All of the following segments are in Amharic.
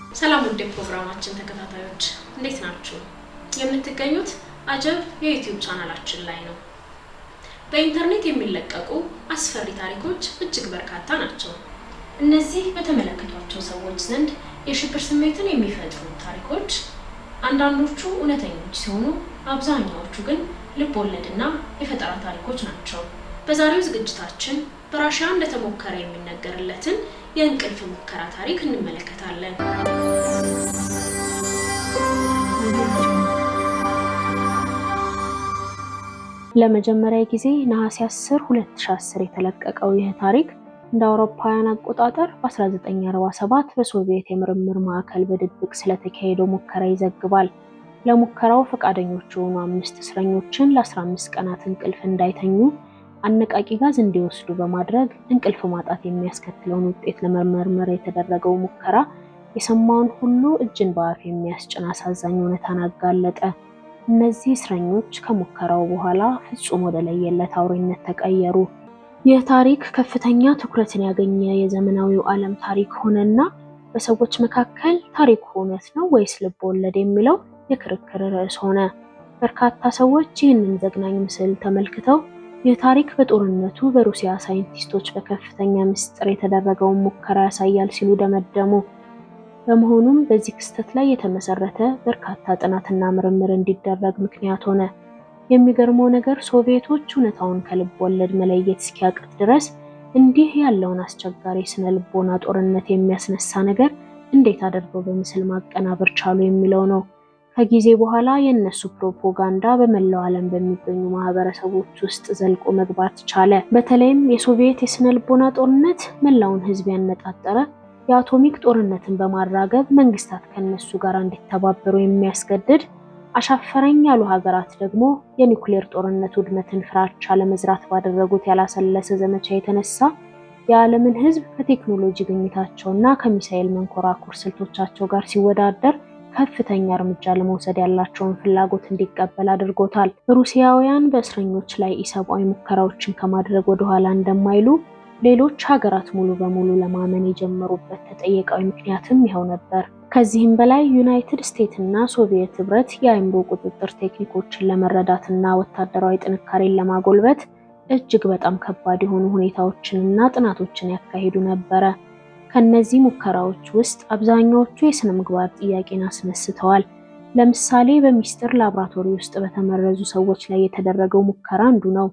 ሰላም ውድ ፕሮግራማችን ተከታታዮች እንዴት ናችሁ? የምትገኙት አጀብ የዩቲዩብ ቻናላችን ላይ ነው። በኢንተርኔት የሚለቀቁ አስፈሪ ታሪኮች እጅግ በርካታ ናቸው። እነዚህ በተመለከቷቸው ሰዎች ዘንድ የሽብር ስሜትን የሚፈጥሩ ታሪኮች አንዳንዶቹ እውነተኞች ሲሆኑ አብዛኛዎቹ ግን ልብ ወለድና የፈጠራ ታሪኮች ናቸው። በዛሬው ዝግጅታችን በራሺያ እንደተሞከረ የሚነገርለትን የእንቅልፍ ሙከራ ታሪክ እንመለከታለን። ለመጀመሪያ ጊዜ ነሐሴ 10 2010 የተለቀቀው ይህ ታሪክ እንደ አውሮፓውያን አቆጣጠር በ1947 በሶቪየት የምርምር ማዕከል በድብቅ ስለተካሄደው ሙከራ ይዘግባል። ለሙከራው ፈቃደኞች የሆኑ 5 እስረኞችን ለ15 ቀናት እንቅልፍ እንዳይተኙ አነቃቂ ጋዝ እንዲወስዱ በማድረግ እንቅልፍ ማጣት የሚያስከትለውን ውጤት ለመመርመር የተደረገው ሙከራ የሰማውን ሁሉ እጅን በአፍ የሚያስጭን አሳዛኝ እውነታን አጋለጠ። እነዚህ እስረኞች ከሙከራው በኋላ ፍጹም ወደ ለየለት አውሬነት ተቀየሩ። ይህ ታሪክ ከፍተኛ ትኩረትን ያገኘ የዘመናዊው ዓለም ታሪክ ሆነና በሰዎች መካከል ታሪኩ እውነት ነው ወይስ ልብ ወለድ የሚለው የክርክር ርዕስ ሆነ። በርካታ ሰዎች ይህንን ዘግናኝ ምስል ተመልክተው ይህ ታሪክ በጦርነቱ በሩሲያ ሳይንቲስቶች በከፍተኛ ምስጢር የተደረገውን ሙከራ ያሳያል ሲሉ ደመደሙ። በመሆኑም በዚህ ክስተት ላይ የተመሰረተ በርካታ ጥናትና ምርምር እንዲደረግ ምክንያት ሆነ። የሚገርመው ነገር ሶቪየቶች እውነታውን ከልብ ወለድ መለየት እስኪያቅት ድረስ እንዲህ ያለውን አስቸጋሪ ስነ ልቦና ጦርነት የሚያስነሳ ነገር እንዴት አድርገው በምስል ማቀናበር ቻሉ የሚለው ነው። ከጊዜ በኋላ የነሱ ፕሮፓጋንዳ በመላው ዓለም በሚገኙ ማህበረሰቦች ውስጥ ዘልቆ መግባት ቻለ። በተለይም የሶቪየት የስነ ልቦና ጦርነት መላውን ህዝብ ያነጣጠረ የአቶሚክ ጦርነትን በማራገብ መንግስታት ከነሱ ጋር እንዲተባበሩ የሚያስገድድ፣ አሻፈረኝ ያሉ ሀገራት ደግሞ የኒውክሌር ጦርነት ውድመትን ፍራቻ ለመዝራት ባደረጉት ያላሰለሰ ዘመቻ የተነሳ የዓለምን ህዝብ ከቴክኖሎጂ ግኝታቸውና ከሚሳኤል መንኮራኩር ስልቶቻቸው ጋር ሲወዳደር ከፍተኛ እርምጃ ለመውሰድ ያላቸውን ፍላጎት እንዲቀበል አድርጎታል። ሩሲያውያን በእስረኞች ላይ ኢሰብአዊ ሙከራዎችን ከማድረግ ወደ ኋላ እንደማይሉ ሌሎች ሀገራት ሙሉ በሙሉ ለማመን የጀመሩበት ተጠየቃዊ ምክንያትም ይኸው ነበር። ከዚህም በላይ ዩናይትድ ስቴትስ እና ሶቪየት ህብረት የአእምሮ ቁጥጥር ቴክኒኮችን ለመረዳትና ወታደራዊ ጥንካሬን ለማጎልበት እጅግ በጣም ከባድ የሆኑ ሁኔታዎችንና ጥናቶችን ያካሂዱ ነበረ። ከነዚህ ሙከራዎች ውስጥ አብዛኛዎቹ የስነ ምግባር ጥያቄን አስነስተዋል። ለምሳሌ በሚስጥር ላብራቶሪ ውስጥ በተመረዙ ሰዎች ላይ የተደረገው ሙከራ አንዱ ነው።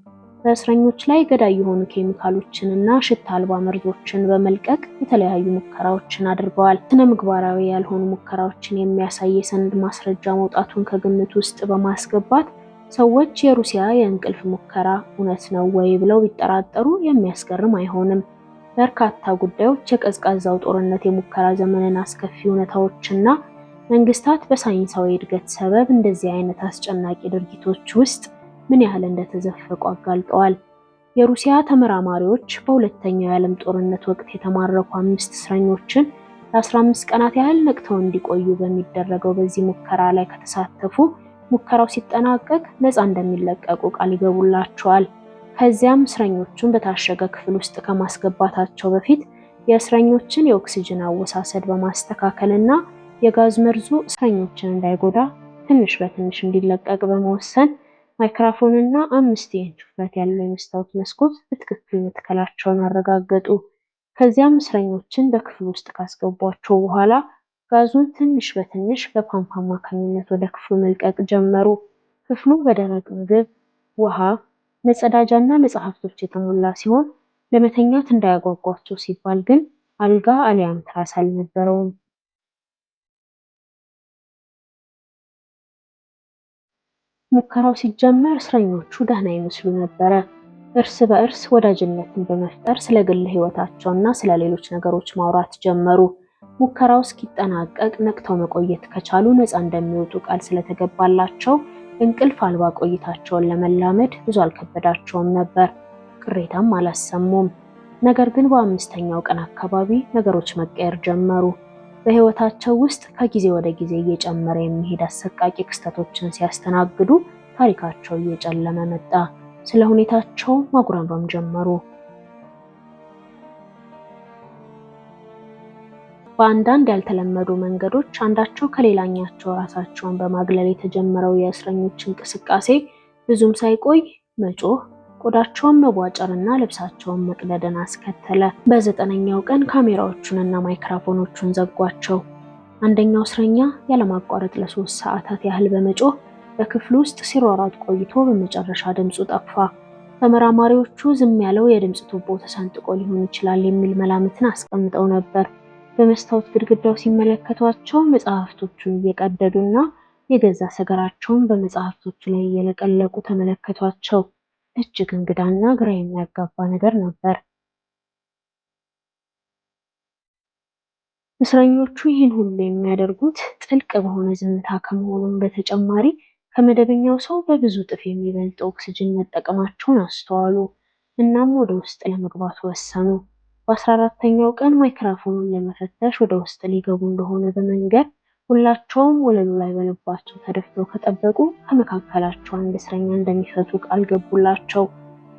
በእስረኞች ላይ ገዳይ የሆኑ ኬሚካሎችንና ሽታ አልባ መርዞችን በመልቀቅ የተለያዩ ሙከራዎችን አድርገዋል። ስነ ምግባራዊ ያልሆኑ ሙከራዎችን የሚያሳይ የሰነድ ማስረጃ መውጣቱን ከግምት ውስጥ በማስገባት ሰዎች የሩሲያ የእንቅልፍ ሙከራ እውነት ነው ወይ ብለው ቢጠራጠሩ የሚያስገርም አይሆንም። በርካታ ጉዳዮች የቀዝቃዛው ጦርነት የሙከራ ዘመንን አስከፊ እውነታዎችና መንግስታት በሳይንሳዊ እድገት ሰበብ እንደዚህ አይነት አስጨናቂ ድርጊቶች ውስጥ ምን ያህል እንደተዘፈቁ አጋልጠዋል። የሩሲያ ተመራማሪዎች በሁለተኛው የዓለም ጦርነት ወቅት የተማረኩ 5 እስረኞችን ለ15 ቀናት ያህል ነቅተው እንዲቆዩ በሚደረገው በዚህ ሙከራ ላይ ከተሳተፉ ሙከራው ሲጠናቀቅ ነፃ እንደሚለቀቁ ቃል ይገቡላቸዋል። ከዚያም እስረኞቹን በታሸገ ክፍል ውስጥ ከማስገባታቸው በፊት የእስረኞችን የኦክሲጅን አወሳሰድ በማስተካከልና የጋዝ መርዙ እስረኞችን እንዳይጎዳ ትንሽ በትንሽ እንዲለቀቅ በመወሰን ማይክሮፎንና 5 ኢንች ውፍረት ያለው የመስታወት መስኮት በትክክል መትከላቸውን አረጋገጡ። ከዚያም እስረኞችን በክፍል ውስጥ ካስገቧቸው በኋላ ጋዙን ትንሽ በትንሽ በፓምፕ አማካኝነት ወደ ክፍሉ መልቀቅ ጀመሩ። ክፍሉ በደረቅ ምግብ፣ ውሃ፣ መጸዳጃና መጽሐፍቶች የተሞላ ሲሆን ለመተኛት እንዳያጓጓቸው ሲባል ግን አልጋ አሊያም ትራስ አልነበረውም። ሙከራው ሲጀመር እስረኞቹ ደህና ይመስሉ ነበረ። እርስ በእርስ ወዳጅነትን በመፍጠር ስለ ግል ህይወታቸውና ስለ ሌሎች ነገሮች ማውራት ጀመሩ። ሙከራው እስኪጠናቀቅ ነቅተው መቆየት ከቻሉ ነፃ እንደሚወጡ ቃል ስለተገባላቸው እንቅልፍ አልባ ቆይታቸውን ለመላመድ ብዙ አልከበዳቸውም ነበር። ቅሬታም አላሰሙም። ነገር ግን በ5ኛው ቀን አካባቢ ነገሮች መቀየር ጀመሩ። በህይወታቸው ውስጥ ከጊዜ ወደ ጊዜ እየጨመረ የሚሄድ አሰቃቂ ክስተቶችን ሲያስተናግዱ ታሪካቸው እየጨለመ መጣ። ስለ ሁኔታቸው ማጉረምረም ጀመሩ። በአንዳንድ ያልተለመዱ መንገዶች አንዳቸው ከሌላኛቸው ራሳቸውን በማግለል የተጀመረው የእስረኞች እንቅስቃሴ ብዙም ሳይቆይ መጮህ፣ ቆዳቸውን መቧጨርና ልብሳቸውን መቅደድን አስከተለ። በ9ኛው ቀን ካሜራዎቹንና ማይክሮፎኖቹን ዘጓቸው። አንደኛው እስረኛ ያለማቋረጥ ለ3 ሰዓታት ያህል በመጮህ በክፍሉ ውስጥ ሲሯሯጥ ቆይቶ በመጨረሻ ድምፁ ጠፋ። ተመራማሪዎቹ ዝም ያለው የድምፅ ቱቦ ተሰንጥቆ ሊሆን ይችላል የሚል መላምትን አስቀምጠው ነበር። በመስታወት ግድግዳው ሲመለከቷቸው መጽሐፍቶቹን እየቀደዱና የገዛ ሰገራቸውን በመጽሐፍቶቹ ላይ እየለቀለቁ ተመለከቷቸው። እጅግ እንግዳና ግራ የሚያጋባ ነገር ነበር። እስረኞቹ ይህን ሁሉ የሚያደርጉት ጥልቅ በሆነ ዝምታ ከመሆኑም በተጨማሪ ከመደበኛው ሰው በብዙ እጥፍ የሚበልጥ ኦክስጅን መጠቀማቸውን አስተዋሉ። እናም ወደ ውስጥ ለመግባት ወሰኑ። በ14ኛው ቀን ማይክሮፎኑን ለመፈተሽ ወደ ውስጥ ሊገቡ እንደሆነ በመንገር ሁላቸውም ወለሉ ላይ በልባቸው ተደፍተው ከጠበቁ ከመካከላቸው አንድ እስረኛ እንደሚፈቱ ቃል ገቡላቸው።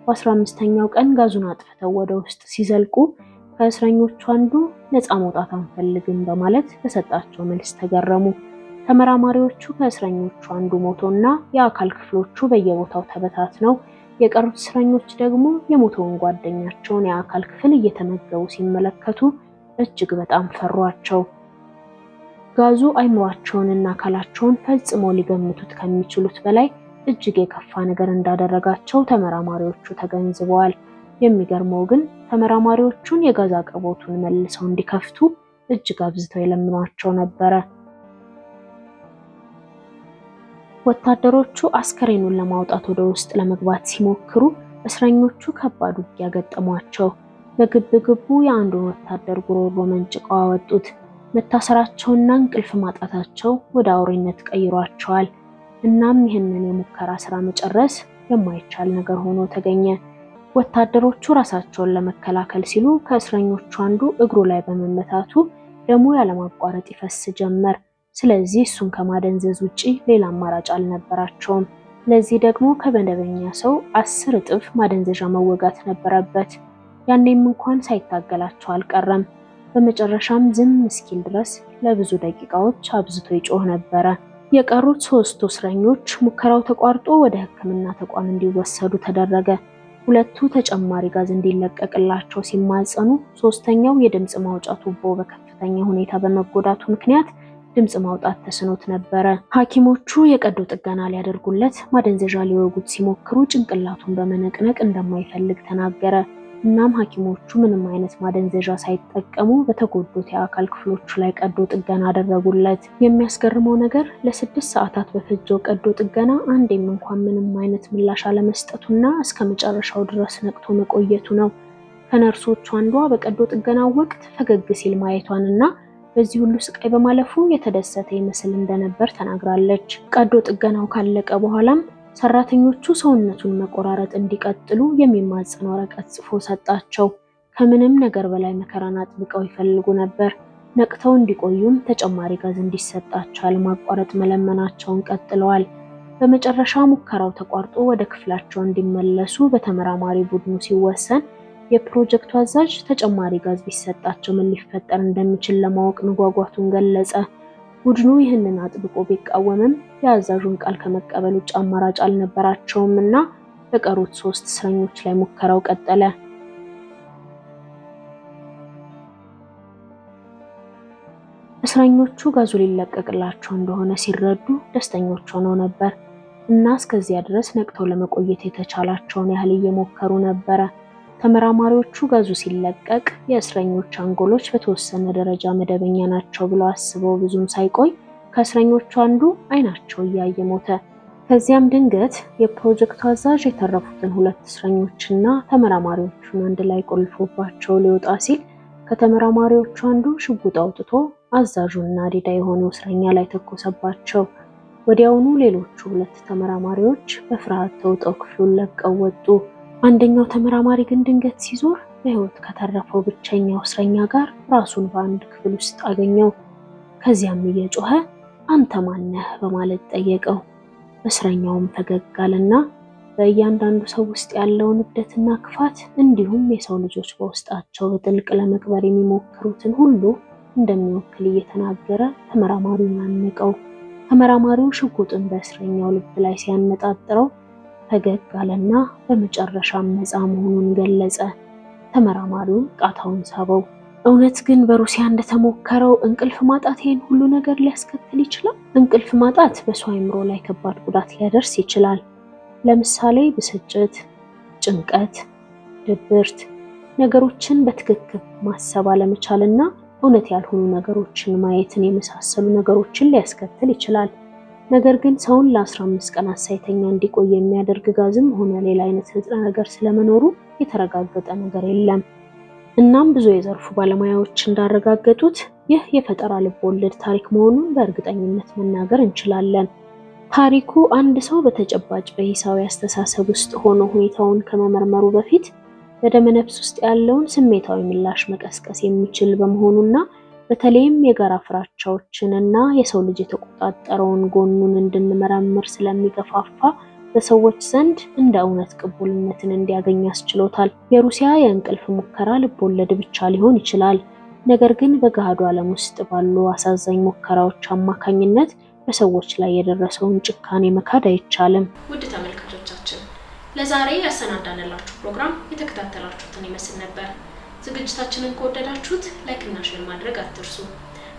በ15ኛው ቀን ጋዙን አጥፍተው ወደ ውስጥ ሲዘልቁ ከእስረኞቹ አንዱ ነፃ መውጣት አንፈልግም በማለት በሰጣቸው መልስ ተገረሙ። ተመራማሪዎቹ ከእስረኞቹ አንዱ ሞቶና የአካል ክፍሎቹ በየቦታው ተበታትነው የቀሩት እስረኞች ደግሞ የሞተውን ጓደኛቸውን የአካል ክፍል እየተመገቡ ሲመለከቱ እጅግ በጣም ፈሯቸው። ጋዙ አይምሯቸውንና አካላቸውን ፈጽሞ ሊገምቱት ከሚችሉት በላይ እጅግ የከፋ ነገር እንዳደረጋቸው ተመራማሪዎቹ ተገንዝበዋል። የሚገርመው ግን ተመራማሪዎቹን የጋዝ አቅርቦቱን መልሰው እንዲከፍቱ እጅግ አብዝተው የለምኗቸው ነበረ። ወታደሮቹ አስከሬኑን ለማውጣት ወደ ውስጥ ለመግባት ሲሞክሩ እስረኞቹ ከባድ ውጊያ ገጠሟቸው። በግብግቡ የአንዱን ወታደር ጉሮሮ መንጭቀው አወጡት። መታሰራቸውና እንቅልፍ ማጣታቸው ወደ አውሬነት ቀይሯቸዋል። እናም ይህንን የሙከራ ስራ መጨረስ የማይቻል ነገር ሆኖ ተገኘ። ወታደሮቹ ራሳቸውን ለመከላከል ሲሉ ከእስረኞቹ አንዱ እግሩ ላይ በመመታቱ ደሙ ያለማቋረጥ ይፈስ ጀመር። ስለዚህ እሱን ከማደንዘዝ ውጪ ሌላ አማራጭ አልነበራቸውም። ለዚህ ደግሞ ከመደበኛ ሰው 10 እጥፍ ማደንዘዣ መወጋት ነበረበት። ያኔም እንኳን ሳይታገላቸው አልቀረም። በመጨረሻም ዝም እስኪል ድረስ ለብዙ ደቂቃዎች አብዝቶ ይጮህ ነበረ። የቀሩት 3 እስረኞች ሙከራው ተቋርጦ ወደ ሕክምና ተቋም እንዲወሰዱ ተደረገ። 2ቱ ተጨማሪ ጋዝ እንዲለቀቅላቸው ሲማጸኑ፣ 3ኛው የድምፅ ማውጫ ቱቦ በከፍተኛ ሁኔታ በመጎዳቱ ምክንያት ድምፅ ማውጣት ተስኖት ነበረ። ሐኪሞቹ የቀዶ ጥገና ሊያደርጉለት ማደንዘዣ ሊወጉት ሲሞክሩ ጭንቅላቱን በመነቅነቅ እንደማይፈልግ ተናገረ። እናም ሐኪሞቹ ምንም አይነት ማደንዘዣ ሳይጠቀሙ በተጎዱት የአካል ክፍሎቹ ላይ ቀዶ ጥገና አደረጉለት። የሚያስገርመው ነገር ለ6 ሰዓታት በፈጀው ቀዶ ጥገና አንዴም እንኳን ምንም አይነት ምላሽ አለመስጠቱና እስከ መጨረሻው ድረስ ነቅቶ መቆየቱ ነው። ከነርሶቹ አንዷ በቀዶ ጥገናው ወቅት ፈገግ ሲል ማየቷንና በዚህ ሁሉ ስቃይ በማለፉ የተደሰተ ይመስል እንደነበር ተናግራለች። ቀዶ ጥገናው ካለቀ በኋላም ሰራተኞቹ ሰውነቱን መቆራረጥ እንዲቀጥሉ የሚማጸን ወረቀት ጽፎ ሰጣቸው። ከምንም ነገር በላይ መከራን አጥብቀው ይፈልጉ ነበር። ነቅተው እንዲቆዩም ተጨማሪ ጋዝ እንዲሰጣቸው ያለማቋረጥ መለመናቸውን ቀጥለዋል። በመጨረሻ ሙከራው ተቋርጦ ወደ ክፍላቸው እንዲመለሱ በተመራማሪ ቡድኑ ሲወሰን የፕሮጀክቱ አዛዥ ተጨማሪ ጋዝ ቢሰጣቸው ምን ሊፈጠር እንደሚችል ለማወቅ መጓጓቱን ገለጸ። ቡድኑ ይህንን አጥብቆ ቢቃወምም የአዛዡን ቃል ከመቀበል ውጭ አማራጭ አልነበራቸውም እና በቀሩት 3 እስረኞች ላይ ሙከራው ቀጠለ። እስረኞቹ ጋዙ ሊለቀቅላቸው እንደሆነ ሲረዱ ደስተኞች ሆነው ነበር እና እስከዚያ ድረስ ነቅተው ለመቆየት የተቻላቸውን ያህል እየሞከሩ ነበረ። ተመራማሪዎቹ ጋዙ ሲለቀቅ የእስረኞች አንጎሎች በተወሰነ ደረጃ መደበኛ ናቸው ብለው አስበው ብዙም ሳይቆይ ከእስረኞቹ አንዱ አይናቸው እያየ ሞተ። ከዚያም ድንገት የፕሮጀክቱ አዛዥ የተረፉትን 2 እስረኞችና ተመራማሪዎቹን አንድ ላይ ቆልፎባቸው ሊወጣ ሲል ከተመራማሪዎቹ አንዱ ሽጉጥ አውጥቶ አዛዡና ዲዳ የሆነው እስረኛ ላይ ተኮሰባቸው። ወዲያውኑ ሌሎቹ 2 ተመራማሪዎች በፍርሃት ተውጠው ክፍሉን ለቀው ወጡ። አንደኛው ተመራማሪ ግን ድንገት ሲዞር በህይወት ከተረፈው ብቸኛው እስረኛ ጋር ራሱን በአንድ ክፍል ውስጥ አገኘው። ከዚያም እየጮኸ አንተ ማነህ በማለት ጠየቀው። እስረኛውም ፈገግ አለና በእያንዳንዱ ሰው ውስጥ ያለውን እብደትና ክፋት እንዲሁም የሰው ልጆች በውስጣቸው በጥልቅ ለመቅበር የሚሞክሩትን ሁሉ እንደሚወክል እየተናገረ ተመራማሪውን አነቀው። ተመራማሪው ሽጉጥን በእስረኛው ልብ ላይ ሲያነጣጥረው ፈገግ አለና በመጨረሻም ነፃ መሆኑን ገለጸ። ተመራማሪው ቃታውን ሳበው። እውነት ግን በሩሲያ እንደተሞከረው እንቅልፍ ማጣት ይሄን ሁሉ ነገር ሊያስከትል ይችላል? እንቅልፍ ማጣት በሰው አእምሮ ላይ ከባድ ጉዳት ሊያደርስ ይችላል። ለምሳሌ ብስጭት፣ ጭንቀት፣ ድብርት፣ ነገሮችን በትክክል ማሰብ አለመቻልና እውነት ያልሆኑ ነገሮችን ማየትን የመሳሰሉ ነገሮችን ሊያስከትል ይችላል። ነገር ግን ሰውን ለ15 ቀናት ሳይተኛ እንዲቆይ የሚያደርግ ጋዝም ሆነ ሌላ አይነት ንጥረ ነገር ስለመኖሩ የተረጋገጠ ነገር የለም። እናም ብዙ የዘርፉ ባለሙያዎች እንዳረጋገጡት ይህ የፈጠራ ልብ ወለድ ታሪክ መሆኑን በእርግጠኝነት መናገር እንችላለን። ታሪኩ አንድ ሰው በተጨባጭ በሂሳዊ አስተሳሰብ ውስጥ ሆኖ ሁኔታውን ከመመርመሩ በፊት በደመነፍስ ውስጥ ያለውን ስሜታዊ ምላሽ መቀስቀስ የሚችል በመሆኑና በተለይም የጋራ ፍራቻዎችንና የሰው ልጅ የተቆጣጠረውን ጎኑን እንድንመረምር ስለሚገፋፋ በሰዎች ዘንድ እንደ እውነት ቅቡልነትን እንዲያገኝ ያስችሎታል። የሩሲያ የእንቅልፍ ሙከራ ልብ ወለድ ብቻ ሊሆን ይችላል። ነገር ግን በገሃዱ ዓለም ውስጥ ባሉ አሳዛኝ ሙከራዎች አማካኝነት በሰዎች ላይ የደረሰውን ጭካኔ መካድ አይቻልም። ውድ ተመልካቾቻችን ለዛሬ ያሰናዳንላችሁ ፕሮግራም የተከታተላችሁትን ይመስል ነበር። ዝግጅታችንን ከወደዳችሁት ላይክ እና ሼር ማድረግ አትርሱ።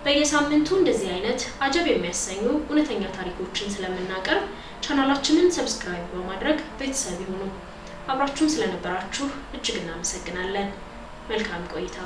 በየሳምንቱ እንደዚህ አይነት አጀብ የሚያሰኙ እውነተኛ ታሪኮችን ስለምናቀርብ ቻናላችንን ሰብስክራይብ በማድረግ ቤተሰብ ይሁኑ። አብራችሁን ስለነበራችሁ እጅግ እናመሰግናለን። መልካም ቆይታ።